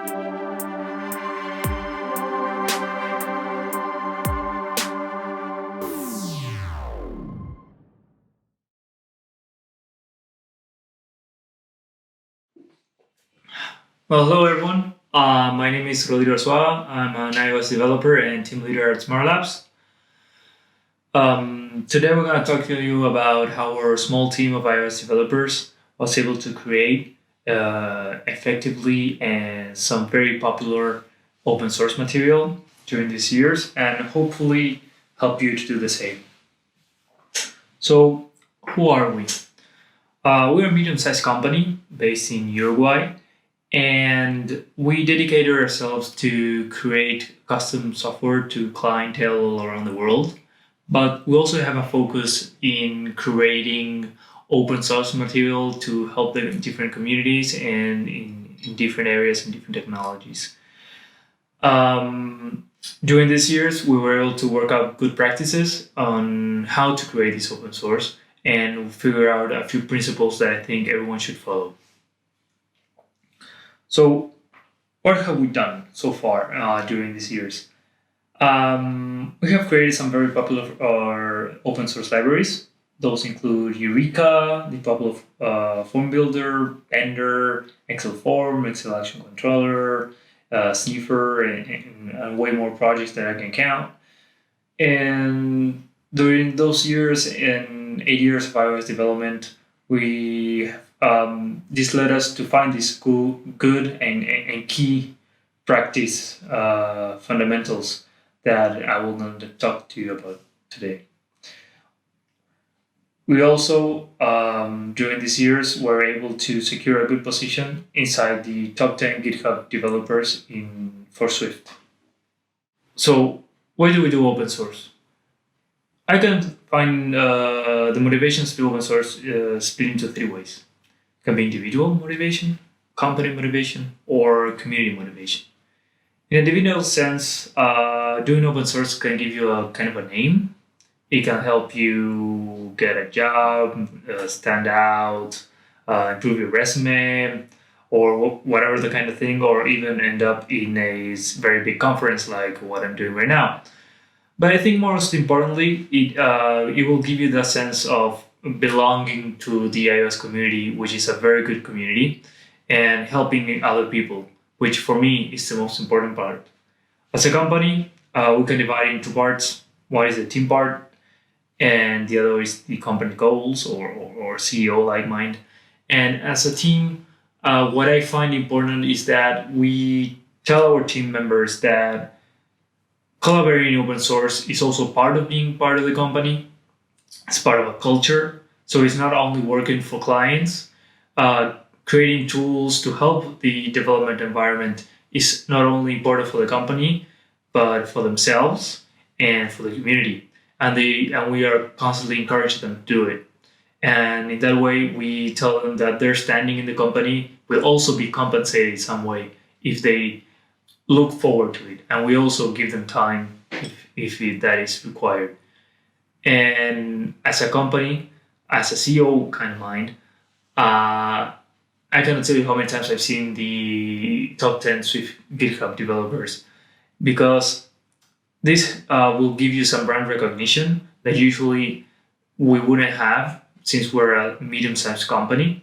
Well, hello everyone. My name is Rodrigo Arsuaga. I'm an iOS developer and team leader at Smart Labs. Today we're going to talk to you about how our small team of iOS developers was able to create effectively and some very popular open source material during these years, and hopefully help you to do the same. So, who are we? We're a medium-sized company based in Uruguay, and we dedicated ourselves to create custom software to clientele all around the world. But we also have a focus in creating open source material to help the different communities and in different areas and different technologies. During these years, we were able to work out good practices on how to create this open source and figure out a few principles that I think everyone should follow. So, what have we done so far during these years? We have created some very popular open source libraries. Those include Eureka, the popular form builder, Blender, Excel form, Excel action controller, Sniffer, and way more projects that I can count. And during those years and 8 years of iOS development, this led us to find these good and key practice fundamentals that I will going to talk to you about today. We also, during these years, were able to secure a good position inside the top 10 GitHub developers for Swift. So, why do we do open source? I can find the motivations to do open source split into three ways. It can be individual motivation, company motivation, or community motivation. In an individual sense, doing open source can give you a kind of a name. It can help you get a job, stand out, improve your resume, or whatever the kind of thing, or even end up in a very big conference like what I'm doing right now. But I think most importantly, it will give you the sense of belonging to the iOS community, which is a very good community, and helping other people, which for me is the most important part. As a company, we can divide into parts. One is the team part, and the other is the company goals or CEO like mind. And as a team, what I find important is that we tell our team members that collaborating in open source is also part of being part of the company. It's part of a culture. So it's not only working for clients. Creating tools to help the development environment is not only important for the company, but for themselves and for the community. And we are constantly encouraging them to do it. And in that way, we tell them that their standing in the company will also be compensated some way if they look forward to it, and we also give them time if that is required. And as a company, as a CEO kind of mind, I cannot tell you how many times I've seen the top 10 Swift GitHub developers, because this will give you some brand recognition that usually we wouldn't have since we're a medium-sized company.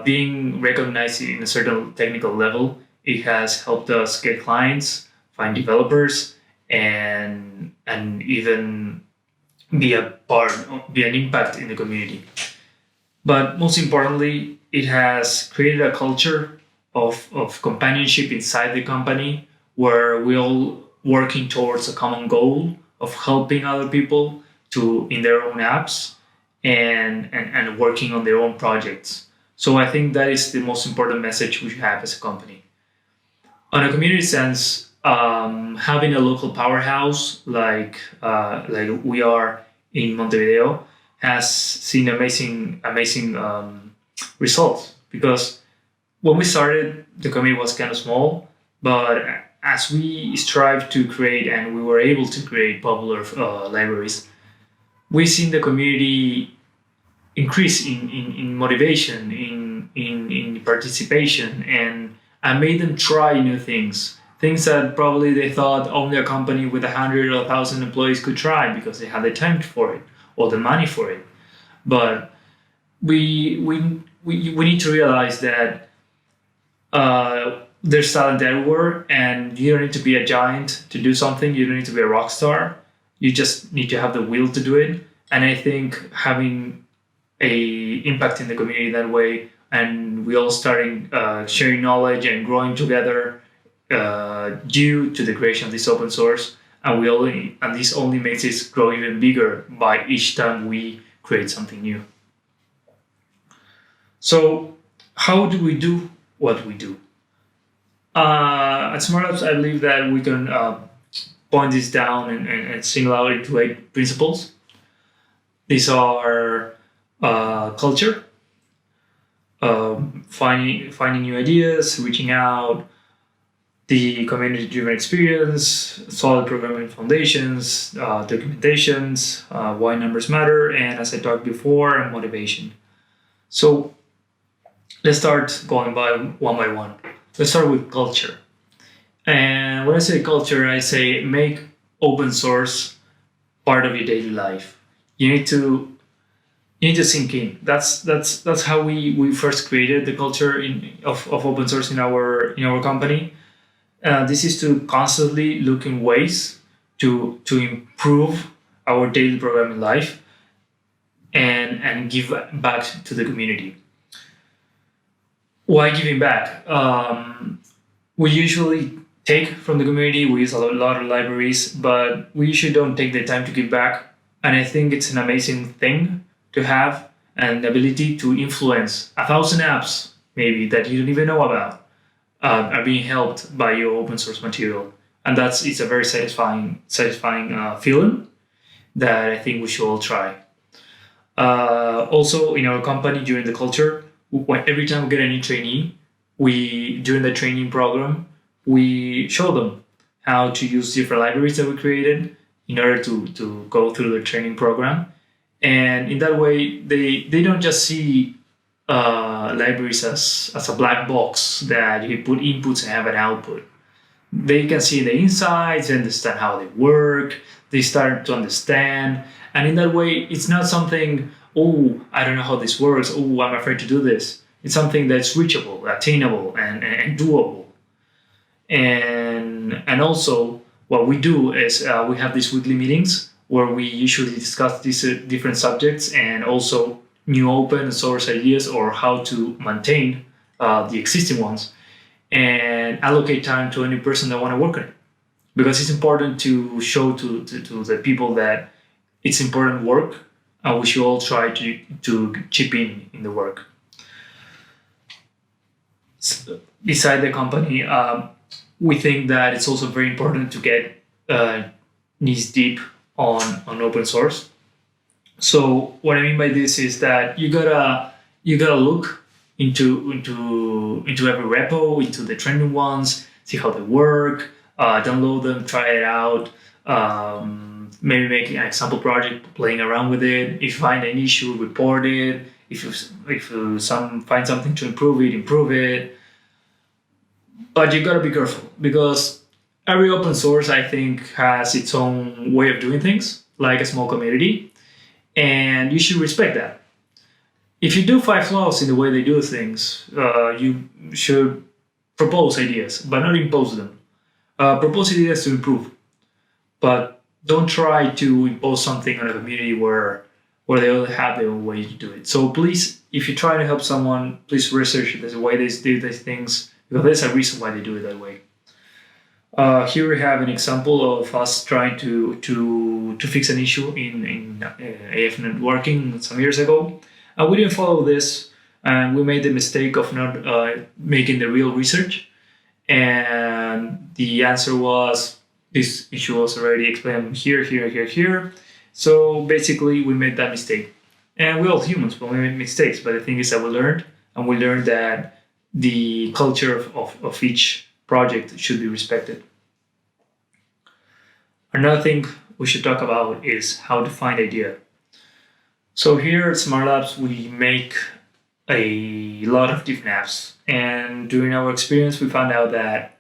Being recognized in a certain technical level, it has helped us get clients, find developers, and even be an impact in the community. But most importantly, it has created a culture of companionship inside the company where we're all working towards a common goal of helping other people in their own apps and working on their own projects. So I think that is the most important message we have as a company. On a community sense, having a local powerhouse like we are in Montevideo has seen amazing results, because when we started, the community was kind of small, but as we strive to create and we were able to create popular libraries, we've seen the community increase in motivation, in participation, and and made them try new things. Things that probably they thought only a company with 100 or 1,000 employees could try because they had the time for it or the money for it. But we need to realize that there's talent everywhere, and you don't need to be a giant to do something. You don't need to be a rock star. You just need to have the will to do it. And I think having a impact in the community that way, and we all starting sharing knowledge and growing together due to the creation of this open source, and this only makes it grow even bigger by each time we create something new. So how do we do what we do? At Smart Labs, I believe that we can point this down and single out into 8 principles. These are culture, finding new ideas, reaching out, the community-driven experience, solid programming foundations, documentations, why numbers matter, and as I talked before, motivation. So let's start going by one. Let's start with culture. And when I say culture, I say make open source part of your daily life. You need to sink in. That's how we first created the culture of open source in our company. This is to constantly looking ways to improve our daily programming life and give back to the community. Why giving back? We usually take from the community. We use a lot of libraries, but we usually don't take the time to give back. And I think it's an amazing thing to have an ability to influence 1,000 apps, maybe, that you don't even know about, are being helped by your open source material. And it's a very satisfying feeling that I think we should all try. Also, in our company, during the culture, every time we get a new trainee, during the training program, we show them how to use different libraries that we created in order to go through the training program. And in that way, they don't just see libraries as a black box that you put inputs and have an output. They can see the insides, understand how they work, they start to understand. And in that way, it's not something, oh, I don't know how this works, oh, I'm afraid to do this. It's something that's reachable, attainable, and doable. And also, what we do is we have these weekly meetings where we usually discuss these different subjects and also new open source ideas or how to maintain the existing ones, and allocate time to any person that want to work on it. Because it's important to show to the people that it's important work, and we should all try to chip in the work. Beside the company, we think that it's also very important to get knees deep on open source. So what I mean by this is that you gotta look into every repo, into the trending ones, see how they work, download them, try it out, maybe make an example project, playing around with it. If you find an issue, report it. If you find something to improve it. But you gotta be careful, because every open source, I think, has its own way of doing things, like a small community, and you should respect that. If you do find flaws in the way they do things, you should propose ideas, but not impose them. Propose ideas to improve, but don't try to impose something on a community where they all have their own way to do it. So please, if you try to help someone, please research the way they do these things, because there's a reason why they do it that way. Here we have an example of us trying to fix an issue in AF networking some years ago. We didn't follow this, and we made the mistake of not making the real research. And the answer was, this issue was already explained here. So basically, we made that mistake. And we're all humans, but we make mistakes. But the thing is that we learned that the culture of each project should be respected. Another thing we should talk about is how to find idea. So here at Smart Labs, we make a lot of different apps. And during our experience, we found out that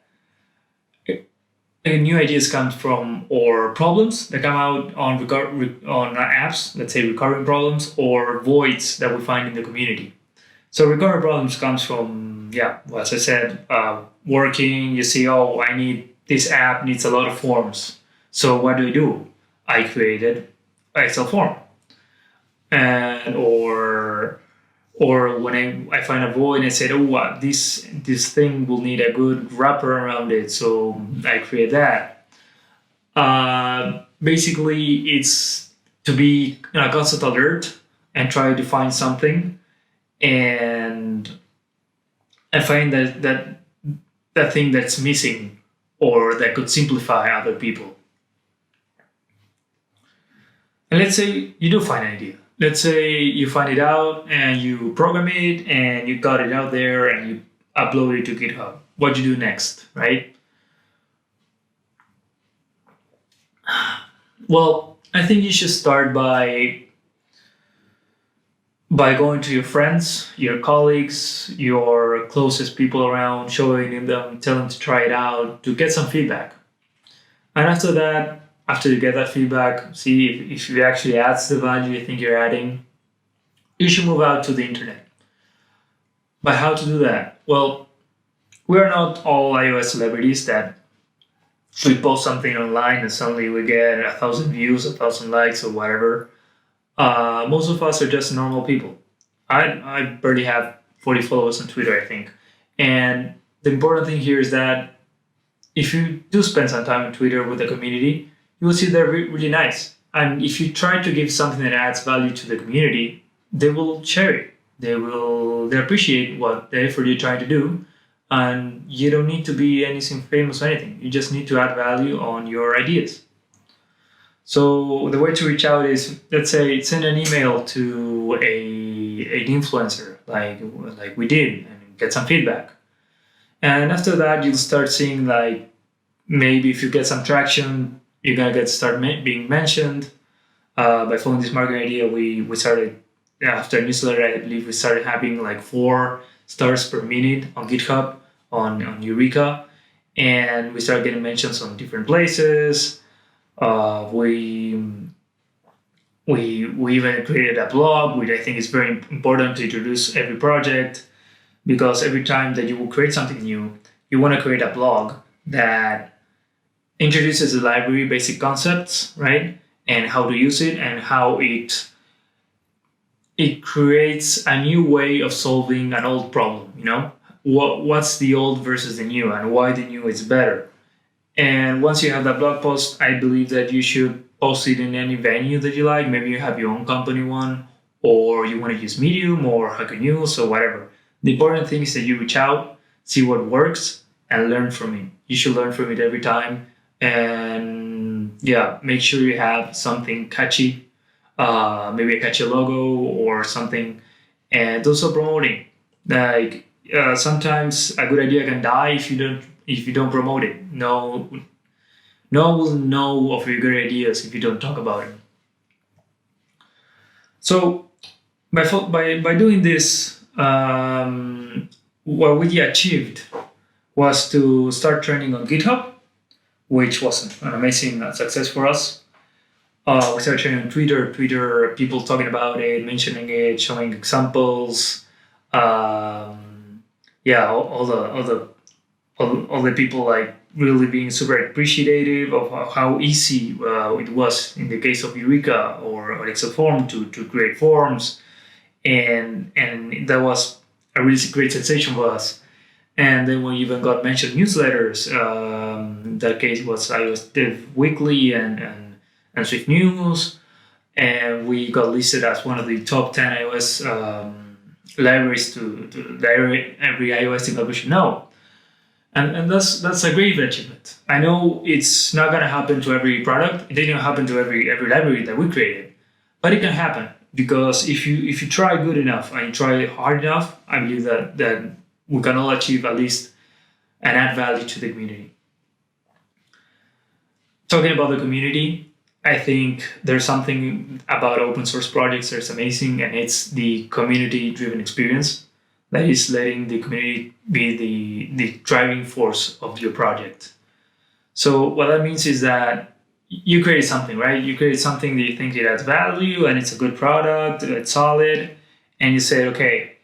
new ideas come from or problems that come out on apps, let's say recurring problems, or voids that we find in the community. So recurring problems comes from, yeah, well, as I said, working. You see, oh, I need this app needs a lot of forms. So what do? I created an Excel form, and or when I find a void and I said, oh, this thing will need a good wrapper around it, so I create that. Basically, it's to be in a constant alert and try to find something and find that thing that's missing or that could simplify other people. And let's say you do find an idea. Let's say you find it out and you program it and you got it out there and you upload it to GitHub. What do you do next, right? Well, I think you should start by going to your friends, your colleagues, your closest people around, showing them, tell them to try it out, to get some feedback. And after that, after you get that feedback, see if it actually adds the value you think you're adding, you should move out to the internet. But how to do that? Well, we're not all iOS celebrities that we post something online and suddenly we get 1,000 views, 1,000 likes, or whatever. Most of us are just normal people. I barely have 40 followers on Twitter, I think. And the important thing here is that if you do spend some time on Twitter with the community, you will see they're really nice. And if you try to give something that adds value to the community, they will share it. They appreciate what the effort you're trying to do. And you don't need to be anything famous or anything. You just need to add value on your ideas. So the way to reach out is, let's say, send an email to an influencer like we did and get some feedback. And after that, you'll start seeing like maybe if you get some traction, you're gonna start being mentioned. By following this marketing idea, we started after a newsletter. I believe we started having like 4 stars per minute on GitHub on Eureka, and we started getting mentions on different places. We even created a blog, which I think is very important to introduce every project, because every time that you will create something new, you want to create a blog that introduces the library basic concepts, right? And how to use it and how it creates a new way of solving an old problem, you know? What's the old versus the new and why the new is better. And once you have that blog post, I believe that you should post it in any venue that you like. Maybe you have your own company one, or you want to use Medium or Hacker News or whatever. The important thing is that you reach out, see what works, and learn from it. You should learn from it every time. And yeah, make sure you have something catchy, maybe a catchy logo or something. And also promoting. Like sometimes a good idea can die if you don't promote it. No one will know of your good ideas if you don't talk about it. So by doing this, what we achieved was to start training on GitHub, which was an amazing success for us. We started training on Twitter, people talking about it, mentioning it, showing examples. All the people like really being super appreciative of how easy it was in the case of Eureka or Excel form to create forms, and that was a really great sensation for us. And then we even got mentioned newsletters. In that case, it was iOS Dev Weekly and Swift News, and we got listed as one of the top 10 iOS libraries to every iOS developer should know. And that's a great achievement. I know it's not going to happen to every product. It didn't happen to every library that we created, but it can happen because if you try good enough and you try hard enough, I believe that we can all achieve at least and add value to the community. Talking about the community, I think there's something about open source projects that's amazing, and it's the community driven experience that is letting the community be the driving force of your project. So what that means is that you create something, right? You create something that you think it adds value and it's a good product, it's solid, and you say, okay,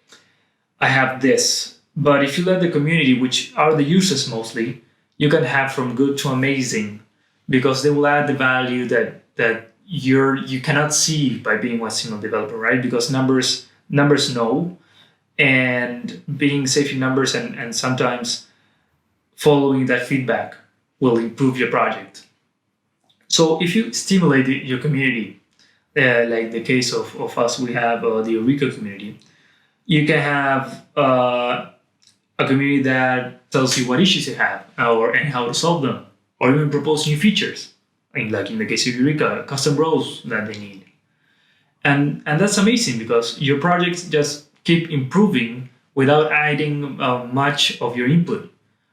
I have this. But if you let the community, which are the users mostly, you can have from good to amazing, because they will add the value that you cannot see by being one single developer, right? Because numbers know, and being safe in numbers and sometimes following that feedback will improve your project. So if you stimulate your community, like the case of us, we have the Eureka community. You can have a community that tells you what issues you have and how to solve them, or even propose new features, like in the case of Eureka, custom roles that they need. And that's amazing because your projects just keep improving without adding much of your input.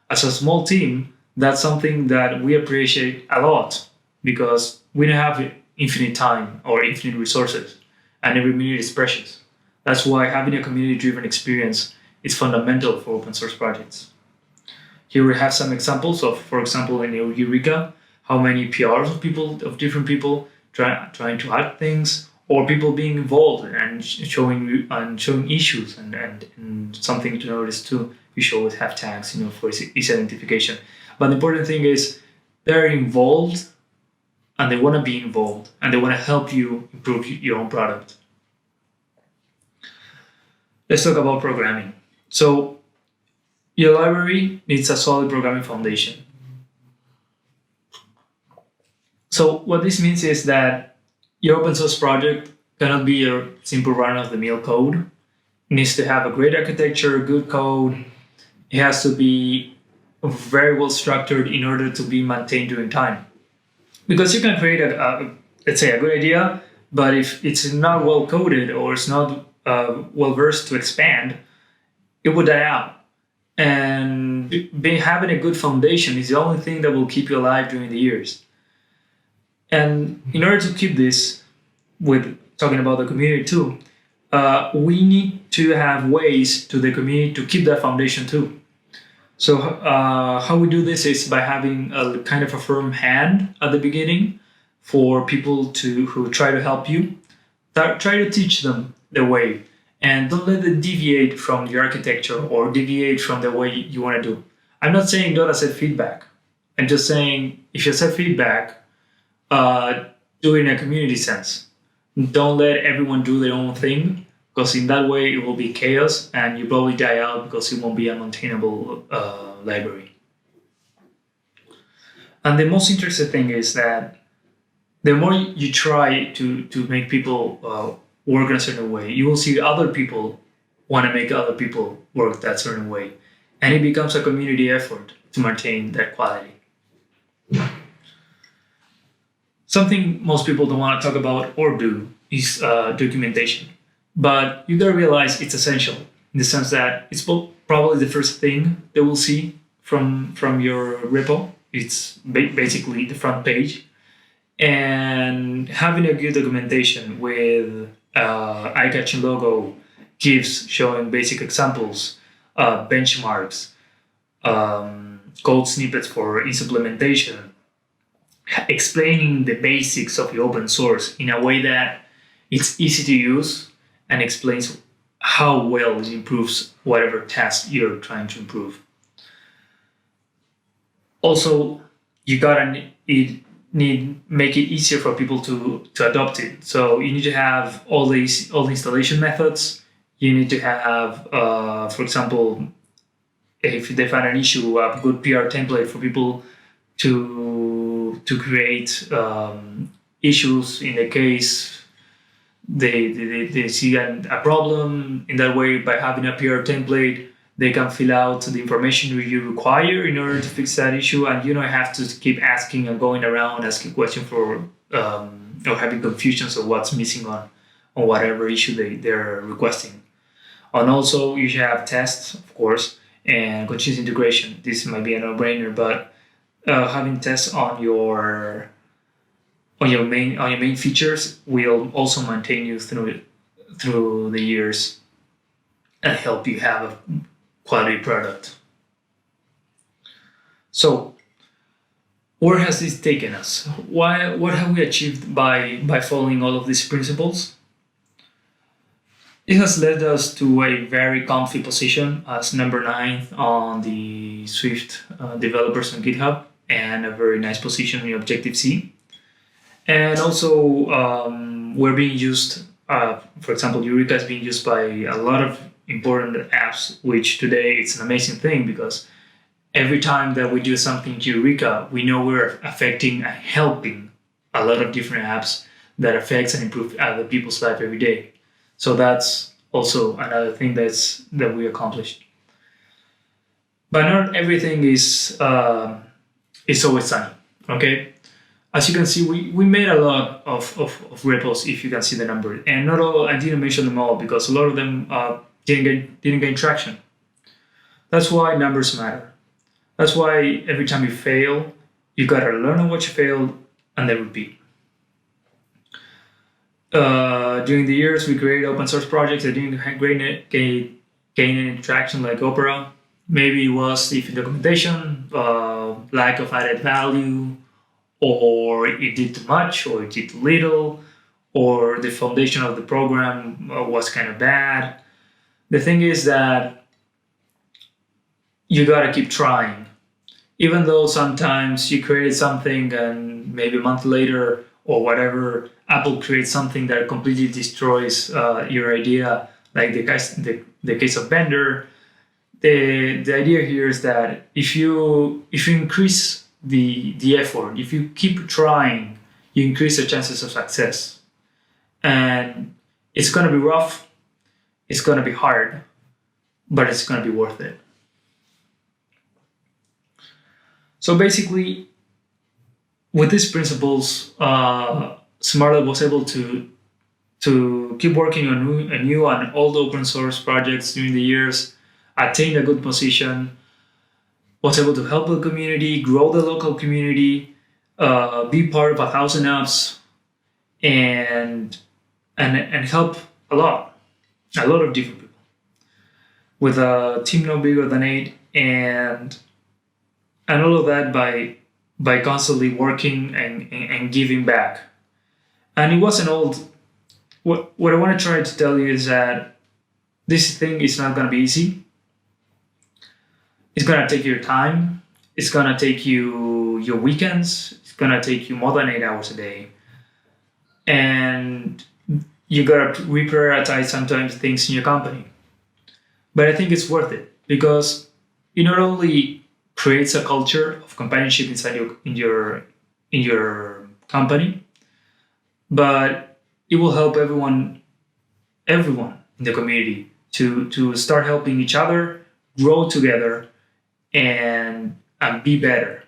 As a small team, that's something that we appreciate a lot because we don't have infinite time or infinite resources, and every minute is precious. That's why having a community-driven experience is fundamental for open source projects. Here we have some examples of, for example, in Eureka, how many PRs of different people trying to add things, or people being involved and showing issues and something to notice too. You should always have tags, for easy identification. But the important thing is they're involved and they want to be involved and they want to help you improve your own product. Let's talk about programming. So your library needs a solid programming foundation. So what this means is that your open source project cannot be your simple run-of-the-mill code. It needs to have a great architecture, good code. It has to be very well structured in order to be maintained during time. Because you can create let's say, a good idea, but if it's not well coded or it's not well versed to expand, it will die out. And having a good foundation is the only thing that will keep you alive during the years. And in order to keep this, with talking about the community too, we need to have ways to the community to keep that foundation too. So how we do this is by having a kind of a firm hand at the beginning for people who try to help you. Try to teach them the way, and don't let them deviate from the architecture or deviate from the way you want to do. I'm not saying don't accept feedback. I'm just saying if you accept feedback, do it in a community sense. Don't let everyone do their own thing, because in that way it will be chaos and you probably die out because it won't be a maintainable library. And the most interesting thing is that the more you try to make people work in a certain way, you will see other people want to make other people work that certain way. And it becomes a community effort to maintain that quality. Something most people don't want to talk about or do is documentation. But you gotta realize it's essential in the sense that it's probably the first thing they will see from your repo. It's basically the front page. And having a good documentation with eye-catching logo, GIFs showing basic examples, benchmarks, code snippets for its implementation, explaining the basics of the open source in a way that it's easy to use and explains how well it improves whatever task you're trying to improve. Also, you gotta make it easier for people to adopt it. So you need to have all the installation methods. You need to have, for example, if they find an issue, a good PR template for people to create issues in the case they see a problem. In that way, by having a PR template, they can fill out the information you require in order to fix that issue, and you don't have to keep asking and going around asking questions for or having confusions of what's missing on whatever issue they're requesting. And also, you should have tests, of course, and continuous integration. This might be a no-brainer, but having tests on your on your main features will also maintain you through the years and help you have a quality product. So, where has this taken us? What have we achieved by following all of these principles? It has led us to a very comfy position as number 9 on the Swift developers on GitHub, and a very nice position in Objective C. And also, we're being used, for example, Eureka is being used by a lot of important apps, which today it's an amazing thing because every time that we do something to Eureka, we know we're affecting and helping a lot of different apps that affects and improve other people's life every day. So that's also another thing that we accomplished. But not everything is always sunny. Okay, as you can see, we made a lot of repos. If you can see the number, and not all, I didn't mention them all because a lot of them didn't gain traction. That's why numbers matter. That's why every time you fail, you gotta learn on what you failed and then repeat. During the years, we created open source projects that didn't gain any traction, like Opera. Maybe it was if documentation, lack of added value, or it did too much, or it did too little, or the foundation of the program was kind of bad. The thing is that you gotta keep trying. Even though sometimes you created something and maybe a month later or whatever, Apple creates something that completely destroys your idea, like the case of Bender. The idea here is that if you increase the effort, if you keep trying, you increase the chances of success. And it's going to be rough, it's going to be hard, but it's going to be worth it. So basically, with these principles, SmartLab was able to keep working on new and old open source projects during the years, attain a good position, was able to help the community, grow the local community, be part of 1,000 apps, and help a lot of different people with a team no bigger than 8, and all of that by constantly working and giving back. And it wasn't old. What I want to try to tell you is that this thing is not going to be easy. It's going to take your time. It's going to take you your weekends. It's going to take you more than 8 hours a day. And you got to reprioritize sometimes things in your company. But I think it's worth it because it not only creates a culture of companionship inside your company, but it will help everyone in the community to start helping each other, grow together, and be better.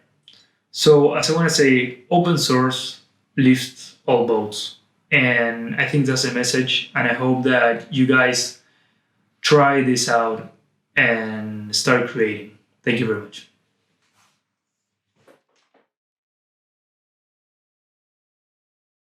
So as I want to say, open source lifts all boats. And I think that's the message. And I hope that you guys try this out and start creating. Thank you very much.